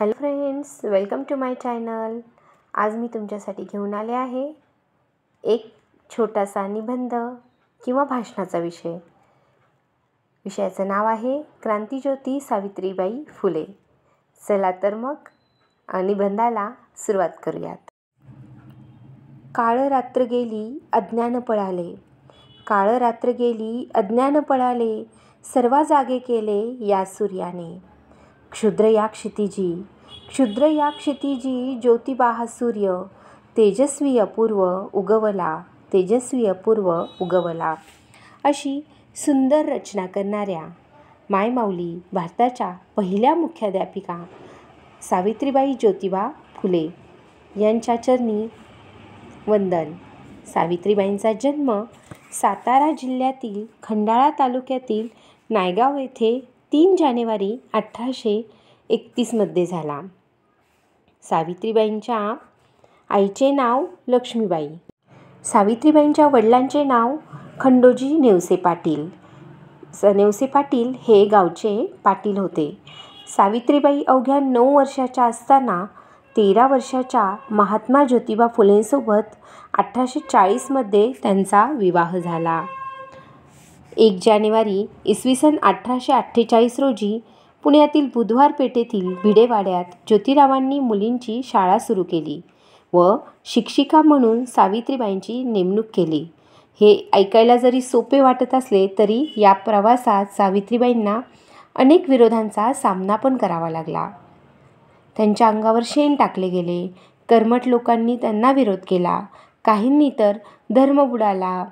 Hello friends, welcome to my channel. आज मी तुमच्यासाठी घेऊन आले आहे एक छोटासा निबंध किंवा भाषणाचा विषय। विषयाचं नाव आहे क्रांतिज्योती सावित्रीबाई फुले। चला तर मग निबंधाला सुरुवात करूयात। काळ रात्र गेली अज्ञान पळाले, काळ रात्र गेली अज्ञान पळाले, सर्व जागे केले या सूर्याने। क्षुद्र या क्षितिजी ज्योतिबा हा सूर्य, तेजस्वी अपूर्व उगवला, तेजस्वी अपूर्व उगवला। अशी सुंदर रचना करणाऱ्या मायमाऊली भारताच्या पहिल्या मुख्याध्यापिका सावित्रीबाई ज्योतिबा फुले यांच्या चरणी वंदन। सावित्रीबाईंचा जन्म सातारा जिल्ह्यातील खंडाळा तालुक्यातील नायगाव येथे 3 जानेवारी 1831 मध्ये झाला। सावित्रीबाईंच्या आईचे नाव लक्ष्मीबाई, सावित्रीबाईंच्या वडिलांचे नाव खंडोजी नेवसे पाटील। नेवसे पाटील हे गावचे पाटील होते। सावित्रीबाई अवघ्या 9 वर्षाच्या असताना 13 वर्षाच्या महात्मा ज्योतिबा फुलेंसोबत 1840 मध्ये त्यांचा विवाह झाला। 1 जानेवारी इसवी सन 1848 रोजी पुण्यातील बुधवार पेठेतील भिडेवाड्यात ज्योतिरावांनी मुलींची शाळा सुरू केली व शिक्षिका म्हणून सावित्रीबाईंची नेमणूक केली। हे ऐकायला जरी सोपे वाटत असले तरी या प्रवासात सावित्रीबाईंना अनेक विरोधांचा सामना पण करावा लागला। त्यांच्या अंगावर शेण टाकले गेले, कर्मठ लोकांनी त्यांना विरोध केला, काहींनी तर धर्म बुडाला,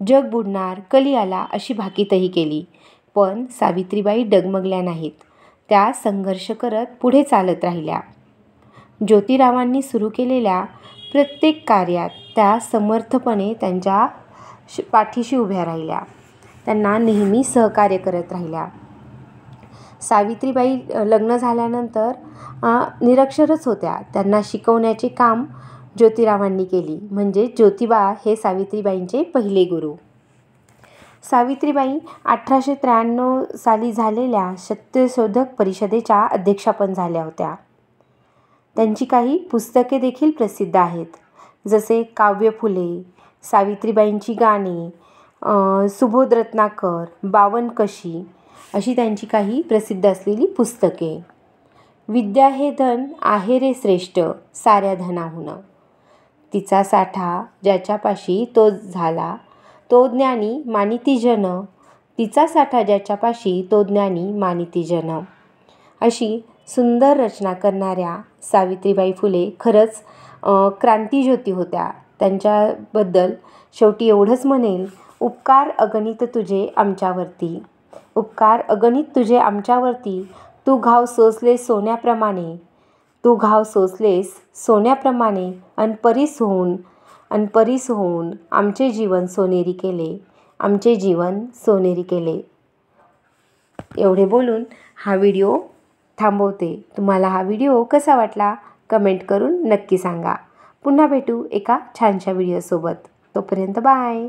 जग बुडणार, कली आला अशी भाकीतही केली। पण सावित्रीबाई डगमगल्या नाहीत, त्या संघर्ष करत पुढे चालत राहिल्या। ज्योतिरावांनी सुरू केलेल्या प्रत्येक कार्यात त्या समर्थपणे त्यांच्या पाठीशी उभ्या राहिल्या, त्यांना नेहमी सहकार्य करत राहिल्या। सावित्रीबाई लग्न झाल्यानंतर निरक्षरच होत्या, त्यांना शिकवण्याचे काम ज्योतिरावांनी केली, म्हणजे ज्योतिबा हे सावित्रीबाईंचे पहिले गुरु। सावित्रीबाई 1893 साली झालेल्या सत्यशोधक परिषदेच्या अध्यक्षा पण झाल्या होत्या। त्यांची काही पुस्तके देखील प्रसिद्ध आहेत, जसे काव्य फुले, सावित्रीबाईंची गाणी, सुबोध रत्नाकर, 52 कशी अशी त्यांची काही प्रसिद्ध असलेली पुस्तके। विद्या हे धन आहे रे श्रेष्ठ साऱ्या धनाहून, तिचा साठा ज्याच्यापाशी तो झाला, तो ज्ञानी मानिती जन, तिचा साठा ज्याच्यापाशी तो ज्ञानी मानिती जन। अशी सुंदर रचना करणाऱ्या सावित्रीबाई फुले खरंच क्रांतिज्योती होत्या। त्यांच्याबद्दल शेवटी एवढंच म्हणेल, उपकार अगणित तुझे आमच्यावरती, उपकार अगणित तुझे आमच्यावरती, तू घाव सोसलेस सोन्याप्रमाणे, तू घाव सोसलेस सोन्याप्रमाणे, अनपरीस होऊन आमचे जीवन सोनेरी केले, आमचे जीवन सोनेरी केले। एवढे बोलून हा व्हिडिओ थांबवते। तुम्हाला हा व्हिडिओ कसा वाटला कमेंट करून नक्की सांगा। पुन्हा भेटू एका छानशा व्हिडिओसोबत, तोपर्यंत बाय।